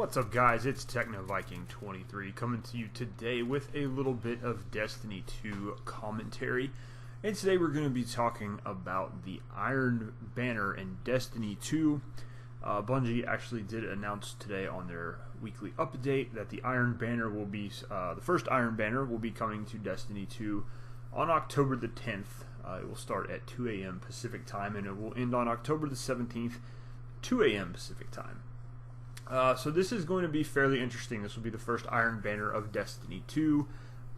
What's up, guys? It's TechnoViking23 coming to you today with a little bit of Destiny 2 commentary. And today we're going to be talking about the Iron Banner in Destiny 2. Bungie actually did announce today on their weekly update that the Iron Banner will be, the first Iron Banner will be coming to Destiny 2 on October the 10th. It will start at 2 a.m. Pacific time and it will end on October the 17th, 2 a.m. Pacific time. So this is going to be fairly interesting. This will be the first Iron Banner of Destiny 2.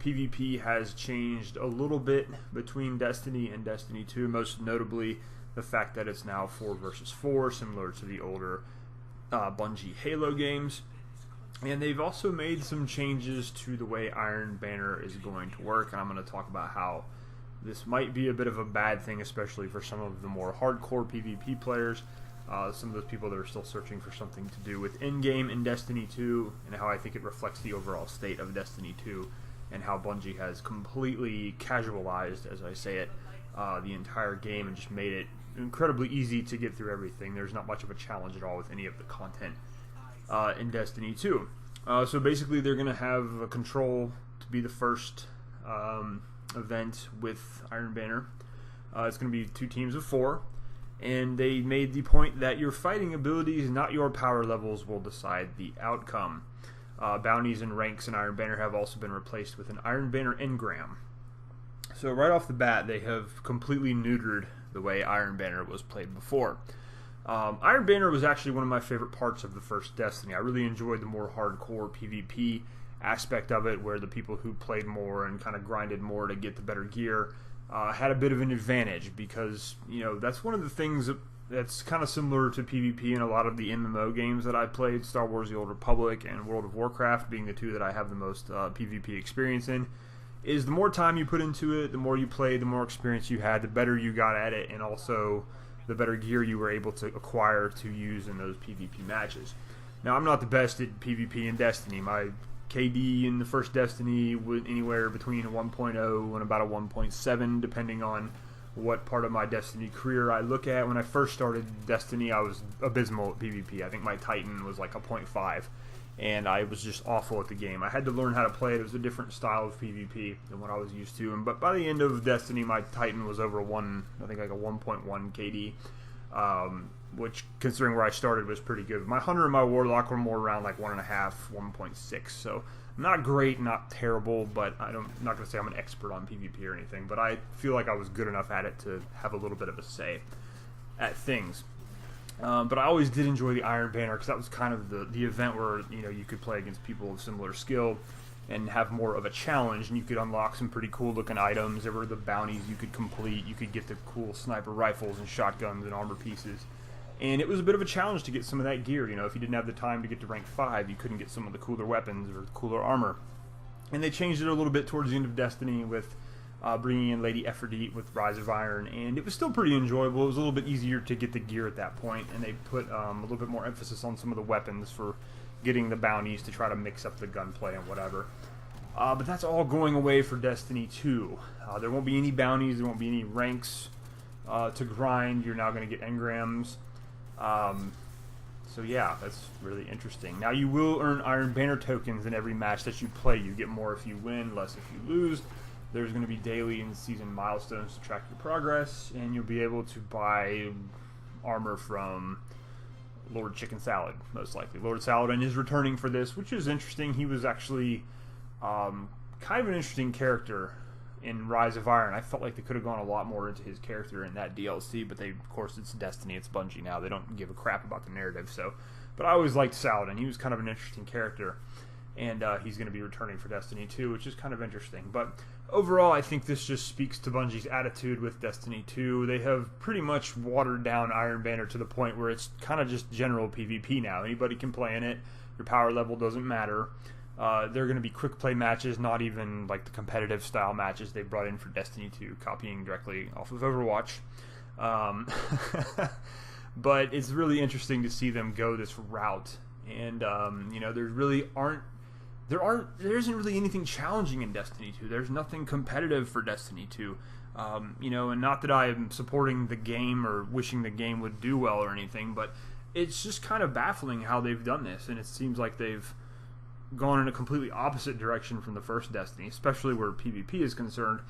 PvP has changed a little bit between Destiny and Destiny 2, most notably the fact that it's now 4 versus 4, similar to the older Bungie Halo games. And they've also made some changes to the way Iron Banner is going to work, and I'm going to talk about how this might be a bit of a bad thing, especially for some of the more hardcore PvP players. Some of those people that are still searching for something to do with in-game in Destiny 2, and how I think it reflects the overall state of Destiny 2, and how Bungie has completely casualized, as I say it, the entire game and just made it incredibly easy to get through everything. There's not much of a challenge at all with any of the content in Destiny 2. So basically they're going to have a control to be the first event with Iron Banner. It's going to be 2 teams of 4. And they made the point that your fighting abilities, not your power levels, will decide the outcome. Bounties and ranks in Iron Banner have also been replaced with an Iron Banner engram. So right off the bat, they have completely neutered the way Iron Banner was played before. Iron Banner was actually one of my favorite parts of the first Destiny. I really enjoyed the more hardcore PvP aspect of it, where the people who played more and kind of grinded more to get the better gear had a bit of an advantage, because, you know, that's one of the things that's kind of similar to PvP in a lot of the MMO games that I played, Star Wars The Old Republic and World of Warcraft being the 2 that I have the most PvP experience in, is the more time you put into it, the more you played, the more experience you had, the better you got at it, and also the better gear you were able to acquire to use in those PvP matches. Now, I'm not the best at PvP in Destiny. My KD in the first Destiny went anywhere between a 1.0 and about a 1.7, depending on what part of my Destiny career I look at. When I first started Destiny, I was abysmal at PvP. I think my Titan was like a 0.5, and I was just awful at the game. I had to learn how to play it. It was a different style of PvP than what I was used to. But by the end of Destiny, my Titan was over 1, I think like a 1.1 KD. Which, considering where I started, was pretty good. My Hunter and my Warlock were more around like 1.5, 1.6. So not great, not terrible, but I'm not going to say I'm an expert on PvP or anything. But I feel like I was good enough at it to have a little bit of a say at things. But I always did enjoy the Iron Banner, because that was kind of the event where, you know, you could play against people of similar skill and have more of a challenge, and you could unlock some pretty cool looking items. There were the bounties you could complete. You could get the cool sniper rifles and shotguns and armor pieces. And it was a bit of a challenge to get some of that gear. You know, if you didn't have the time to get to rank 5, you couldn't get some of the cooler weapons or the cooler armor. And they changed it a little bit towards the end of Destiny with bringing in Lady Aphrodite with Rise of Iron, and it was still pretty enjoyable. It was a little bit easier to get the gear at that point, and they put a little bit more emphasis on some of the weapons for getting the bounties to try to mix up the gunplay and whatever. But that's all going away for Destiny 2. There won't be any bounties, there won't be any ranks to grind. You're now going to get engrams. So yeah, that's really interesting. Now, you will earn Iron Banner tokens in every match that you play. You get more if you win, less if you lose. There's going to be daily and season milestones to track your progress, and you'll be able to buy armor from Lord Chicken Salad, most likely. Lord Saladin is returning for this, which is interesting. He was actually kind of an interesting character in Rise of Iron. I felt like they could have gone a lot more into his character in that DLC, but of course, it's Destiny, it's Bungie now. They don't give a crap about the narrative, so. But I always liked Saladin. He was kind of an interesting character, and he's going to be returning for Destiny 2, which is kind of interesting. But overall, I think this just speaks to Bungie's attitude with Destiny 2. They have pretty much watered down Iron Banner to the point where it's kind of just general PvP now. Anybody can play in it. Your power level doesn't matter. They're going to be quick play matches, not even like the competitive style matches they brought in for Destiny 2, copying directly off of Overwatch. But it's really interesting to see them go this route. And, you know, there isn't really anything challenging in Destiny 2. There's nothing competitive for Destiny 2. You know, and not that I am supporting the game or wishing the game would do well or anything, but it's just kind of baffling how they've done this, and it seems like they've gone in a completely opposite direction from the first Destiny, especially where PvP is concerned,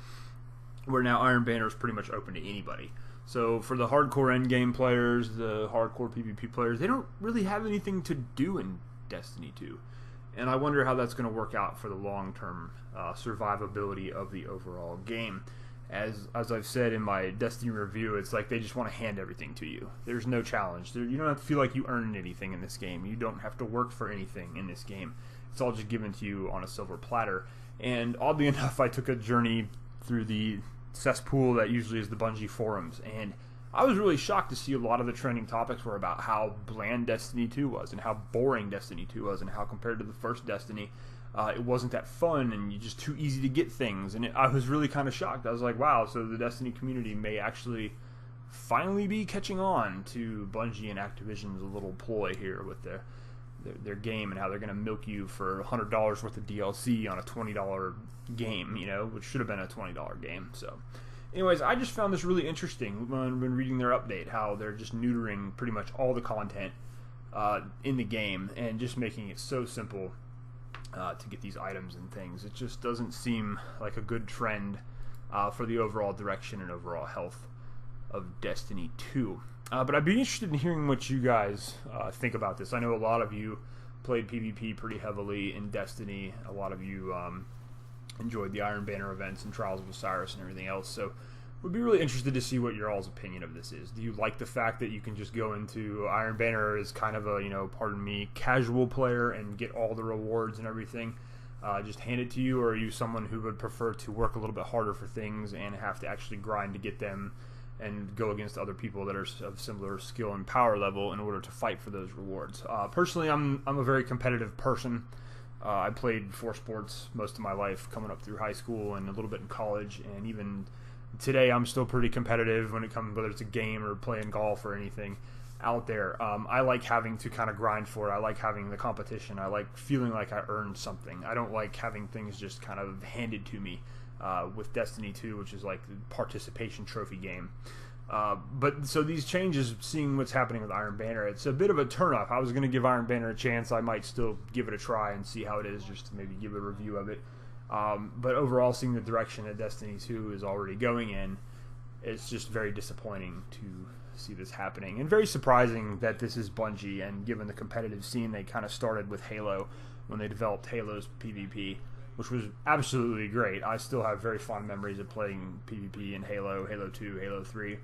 where now Iron Banner is pretty much open to anybody. So for the hardcore endgame players, the hardcore PvP players, they don't really have anything to do in Destiny 2. And I wonder how that's going to work out for the long-term survivability of the overall game. As I've said in my Destiny review, it's like they just want to hand everything to you. There's no challenge. You don't have to feel like you earned anything in this game. You don't have to work for anything in this game. It's all just given to you on a silver platter. And oddly enough, I took a journey through the cesspool that usually is the Bungie forums, and I was really shocked to see a lot of the trending topics were about how bland Destiny 2 was, and how boring Destiny 2 was, and how compared to the first Destiny, it wasn't that fun, and you're just too easy to get things. And I was really kind of shocked. I was like, wow, so the Destiny community may actually finally be catching on to Bungie and Activision's little ploy here with their game, and how they're going to milk you for $100 worth of DLC on a $20 game, you know, which should have been a $20 game. So anyways, I just found this really interesting when reading their update, how they're just neutering pretty much all the content in the game and just making it so simple to get these items and things. It just doesn't seem like a good trend for the overall direction and overall health of Destiny 2. But I'd be interested in hearing what you guys think about this. I know a lot of you played PvP pretty heavily in Destiny. A lot of you enjoyed the Iron Banner events and Trials of Osiris and everything else. So we'd be really interested to see what your all's opinion of this is. Do you like the fact that you can just go into Iron Banner as kind of a, you know, pardon me, casual player and get all the rewards and everything just handed to you? Or are you someone who would prefer to work a little bit harder for things and have to actually grind to get them and go against other people that are of similar skill and power level in order to fight for those rewards? Personally, I'm a very competitive person. I played 4 sports most of my life coming up through high school and a little bit in college, and even today I'm still pretty competitive when it comes, whether it's a game or playing golf or anything out there. I like having to kind of grind for it. I like having the competition. I like feeling like I earned something. I don't like having things just kind of handed to me with Destiny 2, which is like the participation trophy game. But so these changes, seeing what's happening with Iron Banner, it's a bit of a turnoff. I was going to give Iron Banner a chance. I might still give it a try and see how it is, just to maybe give a review of it. But overall, seeing the direction that Destiny 2 is already going in, it's just very disappointing to see this happening. And very surprising that this is Bungie, and given the competitive scene they kind of started with Halo when they developed Halo's PvP, which was absolutely great. I still have very fond memories of playing PvP in Halo, Halo 2, Halo 3,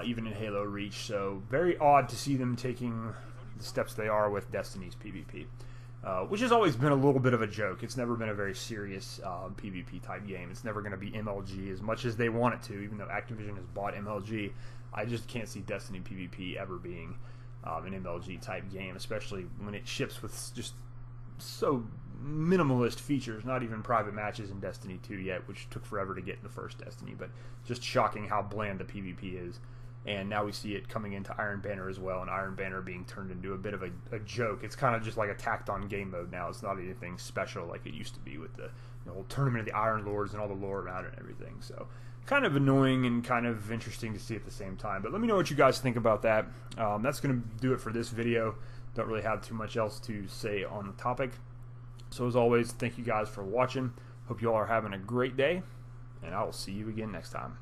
even in Halo Reach. So very odd to see them taking the steps they are with Destiny's PvP, which has always been a little bit of a joke. It's never been a very serious PvP type game. It's never going to be MLG as much as they want it to, even though Activision has bought MLG. I just can't see Destiny PvP ever being an MLG type game, especially when it ships with just so minimalist features, not even private matches in Destiny 2 yet, which took forever to get in the first Destiny, but just shocking how bland the PvP is. And now we see it coming into Iron Banner as well, and Iron Banner being turned into a bit of a joke. It's kind of just like a tacked on game mode now. It's not anything special like it used to be with the whole Tournament of the Iron Lords and all the lore around it and everything. So kind of annoying and kind of interesting to see at the same time. But let me know what you guys think about that. That's going to do it for this video. Don't really have too much else to say on the topic. So as always, thank you guys for watching. Hope you all are having a great day, and I will see you again next time.